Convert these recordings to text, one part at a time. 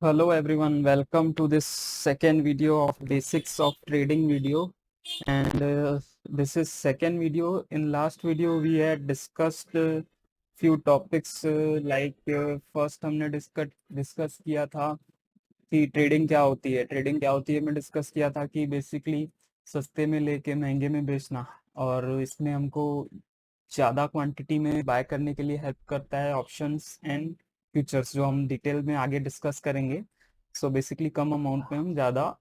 Hello everyone, welcome to this second video of basics of trading video. And this is second video. In last video we had discussed few topics like first हमने discuss किया था कि trading क्या होती है। मैं discuss किया था कि बेसिकली सस्ते में लेके महंगे में बेचना, और इसमें हमको ज़्यादा क्वांटिटी में बाय करने के लिए हेल्प करता है ऑप्शंस एंड फ्यूचर्स, जो हम डिटेल में आगे डिस्कस करेंगे। सो बेसिकली कम अमाउंट में हम ज़्यादा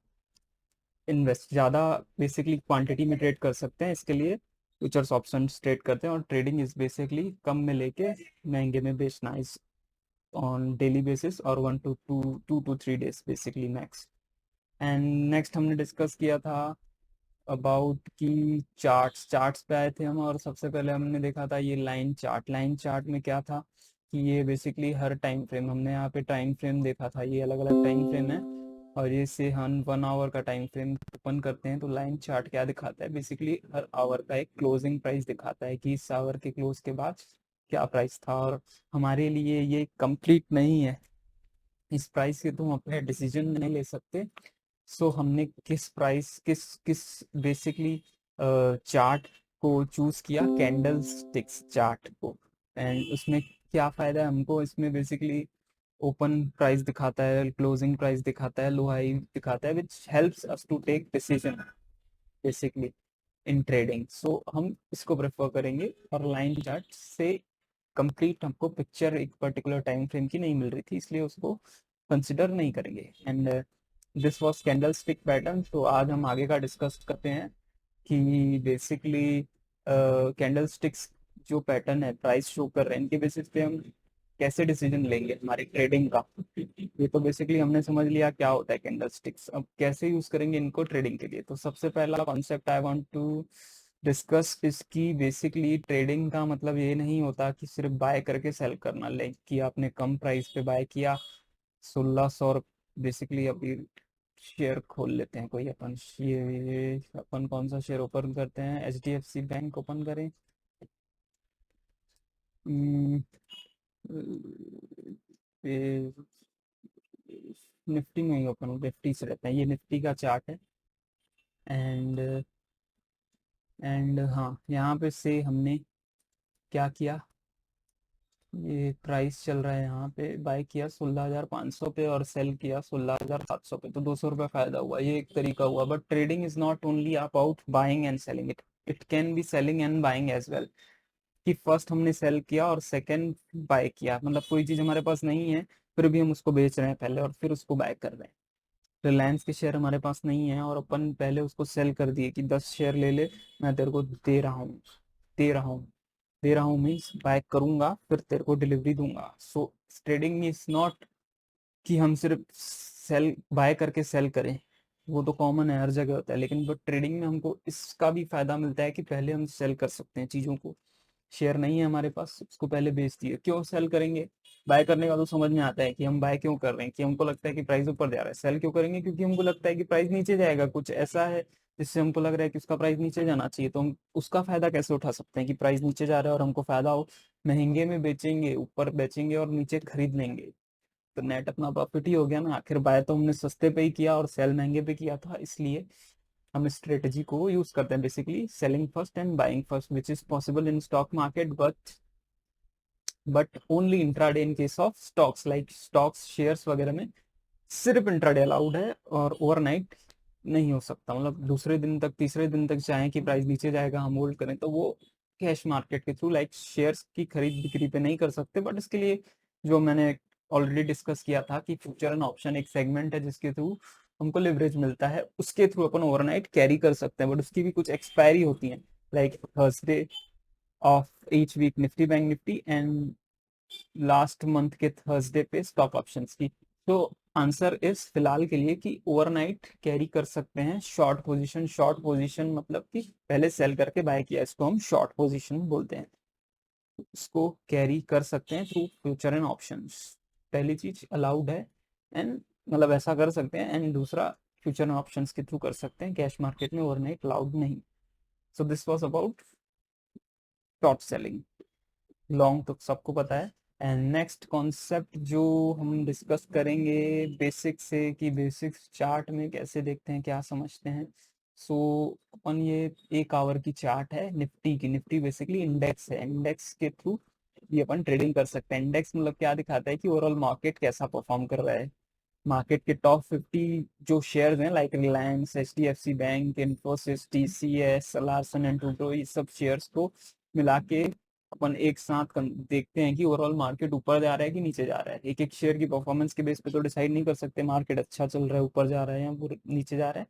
बेसिकली क्वांटिटी में ट्रेड कर सकते हैं। इसके लिए फ्यूचर्स ऑप्शंस ट्रेड करते हैं, और ट्रेडिंग इज बेसिकली कम में लेके महंगे में बेचना इज ऑन डेली बेसिस और 1 to 2 to 3 days basically max. And next हमने डिस्कस किया था अबाउट कि चार्ट्स पे आए थे हम, और सबसे पहले हमने देखा था ये लाइन चार्ट में क्या था कि ये बेसिकली हर टाइम फ्रेम, हमने यहाँ पे टाइम फ्रेम देखा था, ये अलग अलग टाइम फ्रेम है, और ये से हम 1 आवर का टाइम फ्रेम ओपन करते हैं तो लाइन चार्ट क्या दिखाता है, बेसिकली हर आवर का एक क्लोजिंग प्राइस दिखाता है कि इस आवर के क्लोज के बाद क्या प्राइस था। और हमारे लिए ये कंप्लीट नहीं है, इस प्राइस से तुम अपने डिसीजन नहीं ले सकते। सो हमने किस प्राइस किस किस बेसिकली चार्ट को चूज किया, कैंडल स्टिक्स चार्ट को। एंड उसमें क्या फायदा है हमको, इसमें बेसिकली ओपन प्राइस दिखाता है, क्लोजिंग प्राइस दिखाता है, लो हाई दिखाता है, which helps us to take decision basically in trading. So हम इसको प्रेफर करेंगे, और लाइन चार्ट से कंप्लीट हमको पिक्चर एक पर्टिकुलर टाइम फ्रेम की नहीं मिल रही थी, इसलिए उसको कंसिडर नहीं करेंगे। And this was candle stick pattern. तो आज हम आगे का डिस्कस करते हैं कि बेसिकली कैंडल स्टिक्स जो पैटर्न है प्राइस शो कर रहे हैं, इनके बेसिस पे हम कैसे डिसीजन लेंगे हमारी ट्रेडिंग का। ये तो बेसिकली हमने समझ लिया क्या होता है कैंडल स्टिक्स, अब कैसे यूज करेंगे इनको ट्रेडिंग के लिए। तो सबसे पहला concept I want to discuss इसकी, बेसिकली ट्रेडिंग का मतलब ये नहीं होता कि सिर्फ बाय करके सेल करना, लाइक कि आपने कम प्राइस पे बाय किया 1600, बेसिकली अभी शेयर खोल लेते हैं कोई अपन, ये अपन कौन सा शेयर ओपन करते हैं, HDFC बैंक ओपन करें। हम्म, ये निफ्टी में ही ओपन, निफ्टी से रहते हैं, ये निफ्टी का चार्ट है। एंड हाँ, यहाँ पे से हमने क्या किया, ये प्राइस चल रहा है यहाँ पे, बाय किया 16,500 पे और सेल किया 16,700 पे, तो 200 रुपये फायदा हुआ, ये एक तरीका हुआ। But trading is not only about buying and selling, it it can be selling and buying as well. कि फर्स्ट हमने सेल किया और सेकंड बाय किया, मतलब कोई चीज हमारे पास नहीं है फिर भी हम उसको बेच रहे हैं पहले और फिर उसको बाय कर रहे हैं। रिलायंस के शेयर हमारे पास नहीं है और अपन पहले उसको सेल कर दिए कि 10 शेयर ले ले, मैं तेरे को दे रहा हूँ दे रहा हूँ मीन्स बाय करूंगा फिर तेरे को डिलीवरी दूंगा। सो ट्रेडिंग इज नॉट कि हम सिर्फ सेल बाय करके सेल करें, वो तो कॉमन है, हर जगह होता है, लेकिन बट ट्रेडिंग में हमको इसका भी फायदा मिलता है कि पहले हम सेल कर सकते हैं चीज़ों को। शेयर नहीं है हमारे पास, उसको पहले बेच दिए, क्यों सेल करेंगे। बाय करने का तो समझ में आता है कि हम बाय क्यों कर रहे हैं, कि हमको लगता है कि प्राइस ऊपर जा रहा है। सेल क्यों करेंगे, क्योंकि हमको लगता है कि प्राइस नीचे जाएगा, कुछ ऐसा है जिससे हमको लग रहा है कि उसका प्राइस नीचे जाना चाहिए, तो हम उसका फायदा कैसे उठा सकते हैं कि प्राइस नीचे जा रहा है और हमको फायदा हो। महंगे में बेचेंगे, ऊपर बेचेंगे और नीचे खरीद लेंगे, तो नेट अपना प्रॉफिट ही हो गया ना। आखिर बाय तो हमने सस्ते पे ही किया और सेल महंगे पे किया था, इसलिए हम स्ट्रेटजी को यूज करते हैं, basically selling first and buying first, which is possible in stock market, but only intraday in case of stocks, like stocks shares वगैरह में सिर्फ इंट्राडे अलाउड है, और ओवरनाइट नहीं हो सकता। मतलब दूसरे दिन तक तीसरे दिन तक चाहें कि प्राइस नीचे जाएगा हम होल्ड करें, तो वो कैश मार्केट के थ्रू, लाइक शेयर्स की खरीद बिक्री पे नहीं कर सकते। बट इसके लिए जो मैंने ऑलरेडी डिस्कस किया था कि फ्यूचर एंड ऑप्शन एक सेगमेंट है जिसके थ्रू हमको लिवरेज मिलता है, उसके थ्रू अपन ओवरनाइट कैरी कर सकते हैं, बट उसकी भी कुछ एक्सपायरी होती है, like Thursday of each week Nifty bank Nifty and last month के थर्सडे पे स्टॉक ऑप्शंस की। तो आंसर इस फिलहाल के लिए कि ओवरनाइट कैरी कर सकते हैं शॉर्ट पोजीशन मतलब कि पहले सेल करके बाय किया, इसको हम शॉर्ट पोजीशन बोलते हैं। इसको कैरी कर सकते हैं थ्रू फ्यूचर एंड ऑप्शंस, पहली चीज अलाउड है, एंड मतलब ऐसा कर सकते हैं। एंड दूसरा फ्यूचर एंड ऑप्शंस के थ्रू कर सकते हैं, कैश मार्केट में ओवरनाइट अलाउड नहीं। So this was about short selling. Long तो सबको पता है, एंड नेक्स्ट कॉन्सेप्ट जो हम डिस्कस करेंगे बेसिक से, कि बेसिक्स चार्ट में कैसे देखते हैं, क्या समझते हैं। सो अपन ये 1 आवर की चार्ट है निफ्टी की। निफ्टी बेसिकली इंडेक्स है, इंडेक्स के थ्रू ये अपन ट्रेडिंग कर सकते हैं। इंडेक्स मतलब क्या दिखाता है कि ओवरऑल मार्केट कैसा परफॉर्म कर रहा है। मार्केट के टॉप 50 जो शेयर्स हैं, like Reliance, HDFC bank, Infosys, TCS, Larsen and Toubro, ये सब शेयर्स को मिला के अपन एक साथ देखते हैं कि ओवरऑल मार्केट ऊपर जा रहा है कि नीचे जा रहा है। एक एक शेयर की परफॉर्मेंस के बेस पे तो डिसाइड नहीं कर सकते मार्केट अच्छा चल रहा है, ऊपर जा रहा है या पूरे नीचे जा रहा है।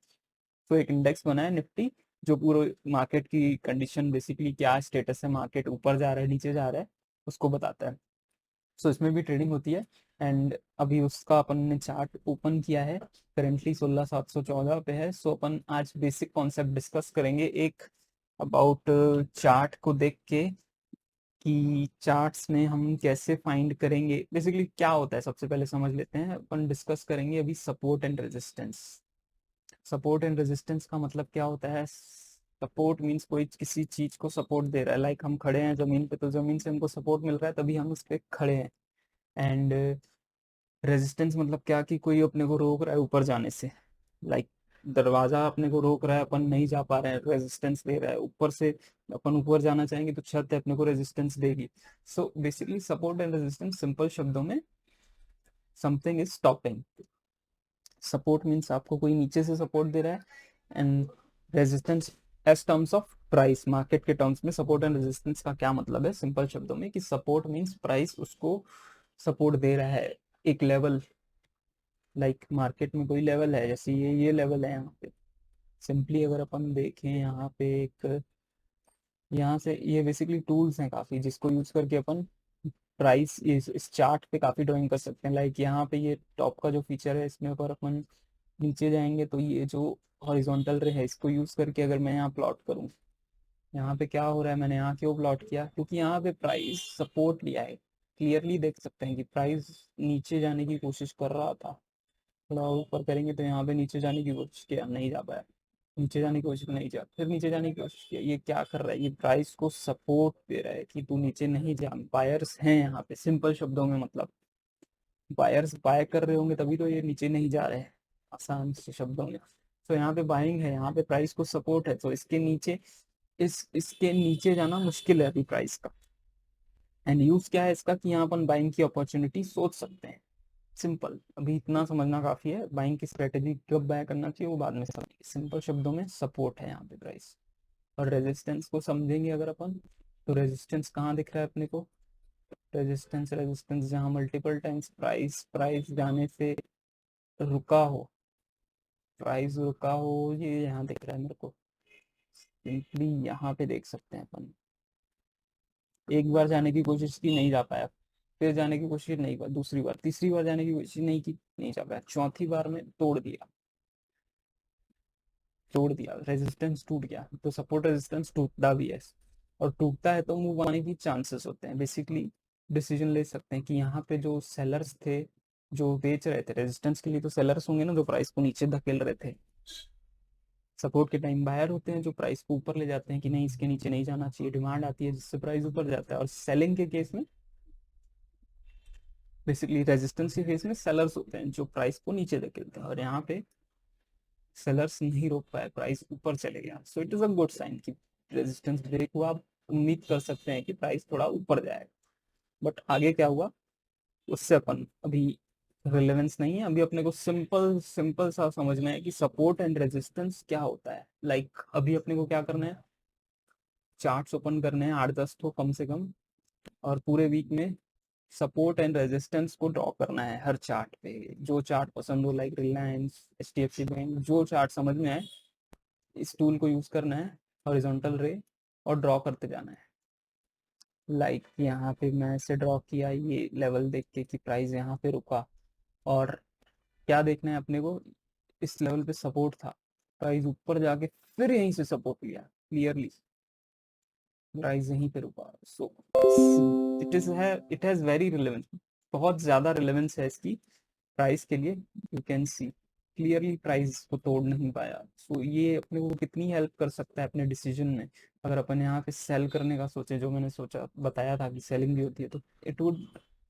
तो एक इंडेक्स बना है निफ्टी, जो पूरे मार्केट की कंडीशन, बेसिकली क्या स्टेटस है, मार्केट ऊपर जा रहा है नीचे जा रहा है, उसको बताता है। सो इसमें भी ट्रेडिंग होती है। एंड अभी उसका अपन ने चार्ट ओपन किया है, करेंटली 16,714 पे है। सो अपन आज बेसिक कॉन्सेप्ट डिस्कस करेंगे एक अबाउट चार्ट को देख के, कि चार्ट्स में हम कैसे फाइंड करेंगे, बेसिकली क्या होता है सबसे पहले समझ लेते हैं। अपन डिस्कस करेंगे अभी support and resistance. Support and resistance का मतलब क्या होता है। सपोर्ट मीन्स कोई किसी चीज को सपोर्ट दे रहा है, लाइक हम खड़े हैं जमीन पे, तो जमीन से हमको सपोर्ट मिल रहा है तभी हम उस पे खड़े हैं। एंड रेजिस्टेंस मतलब क्या, कि कोई अपने को रोक रहा है ऊपर जाने से, लाइक दरवाजा अपने को रोक रहा है, अपन नहीं जा पा रहे हैं, रेजिस्टेंस दे रहा है ऊपर से। अपन ऊपर जाना चाहेंगे तो छत अपने को रेजिस्टेंस देगी। So basically support and resistance simple शब्दों में, something is stopping. Support means आपको कोई नीचे से सपोर्ट दे रहा है, and resistance as terms of price. Market के टर्म्स में सपोर्ट एंड रेजिस्टेंस का क्या मतलब है, सिंपल शब्दों में, कि सपोर्ट मीन्स प्राइस उसको सपोर्ट दे रहा है एक लेवल, लाइक मार्केट में कोई लेवल है, जैसे ये लेवल है यहाँ पे। सिंपली अगर अपन देखें यहाँ पे एक, यहाँ से ये बेसिकली टूल्स हैं काफ़ी, जिसको यूज करके अपन प्राइस इस चार्ट पे काफ़ी ड्राइंग कर सकते हैं। लाइक यहाँ पे ये टॉप का जो फीचर है, इसमें अगर अपन नीचे जाएंगे तो ये जो हॉरिजॉन्टल रे है, इसको यूज करके अगर मैं यहाँ प्लॉट करूँ, यहाँ पे क्या हो रहा है, मैंने यहाँ क्यों प्लॉट किया, क्योंकि यहाँ पे प्राइस सपोर्ट लिया है। क्लियरली देख सकते हैं कि प्राइस नीचे जाने की कोशिश कर रहा था। थोड़ा ऊपर करेंगे तो यहाँ पे नीचे जाने की कोशिश किया, नहीं जा पाया। नीचे जाने की कोशिश, नहीं जा, फिर नीचे जाने की कोशिश किया। ये क्या कर रहा है, ये प्राइस को सपोर्ट दे रहा है कि तू नीचे नहीं जा। बायर्स हैं यहाँ पे, सिंपल शब्दों में मतलब बायर्स बाय कर रहे होंगे तभी तो ये नीचे नहीं जा रहे हैं, आसान से शब्दों में। तो यहाँ पे बाइंग है, यहाँ पे प्राइस को सपोर्ट है, तो इसके नीचे, इसके नीचे जाना मुश्किल है अभी प्राइस का। एंड यूज क्या है इसका, कि यहाँ अपन बाइंग की अपॉर्चुनिटी सोच सकते हैं। सिंपल, अभी इतना समझना काफी है। बाइंग की स्ट्रेटेजी कब बाय करना चाहिए वो बाद में समझेंगे। सिंपल शब्दों में सपोर्ट है यहाँ पे प्राइस। और रेजिस्टेंस को समझेंगे अगर अपन, तो रेजिस्टेंस कहाँ दिख रहा है अपने को, रेजिस्टेंस रेजिस्टेंस जहाँ मल्टीपल टाइम्स प्राइस प्राइस जाने से रुका हो, प्राइस रुका हो, ये यहाँ दिख रहा है मेरे को। सिंपली यहाँ पे देख सकते हैं अपन, एक बार जाने की कोशिश की, नहीं जा पाया। फिर जाने की कोशिश नहीं, बार दूसरी बार, तीसरी बार जाने की कोशिश नहीं की, नहीं जा पाया। चौथी बार में तोड़ दिया, तोड़ दिया, रेजिस्टेंस टूट गया। तो सपोर्ट रेजिस्टेंस टूटता भी है, और टूटता है तो मूव आने की चांसेस होते हैं। बेसिकली डिसीजन ले सकते हैं कि यहाँ पे जो सेलर्स थे, जो बेच रहे थे रेजिस्टेंस के लिए, तो सेलर्स होंगे ना जो प्राइस को नीचे धकेल रहे थे। सपोर्ट के टाइम बायर होते हैं जो प्राइस को ऊपर ले जाते हैं कि नहीं इसके नीचे नहीं जाना चाहिए, डिमांड आती है जिससे प्राइस ऊपर जाता है। और सेलिंग के केस में, बेसिकली रेजिस्टेंस के केस में सेलर्स होते हैं जो प्राइस को नीचे धकेलते हैं, और यहाँ पे सेलर्स नहीं रोक पाए, प्राइस ऊपर चले गया। So it is a good sign कि रेजिस्टेंस ब्रेक हुआ। आप उम्मीद कर सकते हैं कि प्राइस थोड़ा ऊपर जाएगा। बट आगे क्या हुआ उससे अपन अभी रिलेवेंस नहीं है। अभी अपने को सिंपल सिंपल सा समझना है कि सपोर्ट एंड रेजिस्टेंस क्या होता है। लाइक अभी अपने को क्या करना है, चार्ट्स ओपन करने हैं 8-10 तो कम से कम, और पूरे वीक में सपोर्ट एंड रेजिस्टेंस को ड्रॉ करना है हर चार्ट पे। जो चार्ट पसंद हो, लाइक रिलायंस, HDFC बैंक, जो चार्ट समझ में आए, इस टूल को यूज करना है, हॉरिजॉन्टल रे, और ड्रॉ करते जाना है। लाइक यहाँ पे मैं ऐसे ड्रॉ किया, ये लेवल देख के कि प्राइस यहाँ पे रुका, और क्या देखना है अपने को, इस लेवल पे सपोर्ट था, प्राइस ऊपर जाके फिर यहीं से सपोर्ट लिया, क्लियरली प्राइस यहीं पे रुका। So it has very relevance, बहुत ज्यादा रिलेवेंस है इसकी प्राइस के लिए। You can see clearly price को तोड़ नहीं पाया। सो ये अपने को कितनी हेल्प कर सकता है अपने डिसीजन में। अगर अपन यहाँ पे सेल करने का सोचे, जो मैंने सोचा बताया था कि सेलिंग भी होती है, तो इट वुड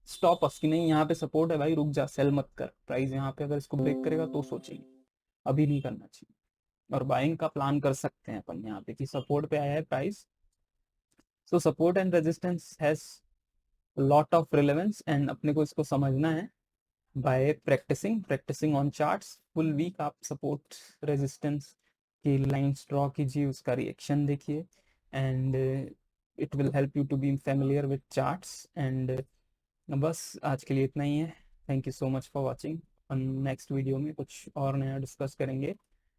स्टॉप अस, कि नहीं यहाँ पे सपोर्ट है भाई, रुक जा, सेल मत कर, प्राइस यहाँ पे अगर इसको ब्रेक करेगा तो सोचेंगे, अभी नहीं करना चाहिए। और बाइंग का प्लान कर सकते हैं अपन यहाँ पे कि सपोर्ट पे आया है price, so support and resistance has lot of relevance, and अपने को इसको समझना है by practising on charts. Full week आप सपोर्ट रेजिस्टेंस की लाइंस ड्रॉ कीजिए, उसका रिएक्शन देखिए, and it will help you to be familiar with charts. And बस आज के लिए इतना ही है। Thank you so much for watching. Next video में कुछ और नया डिस्कस करेंगे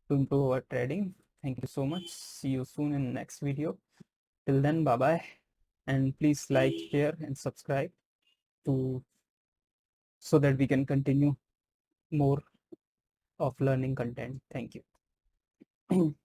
to improve our trading. Thank you so much. See you soon in next video. Till then, bye bye. And please like, share, and subscribe to so that we can continue more of learning content. Thank you.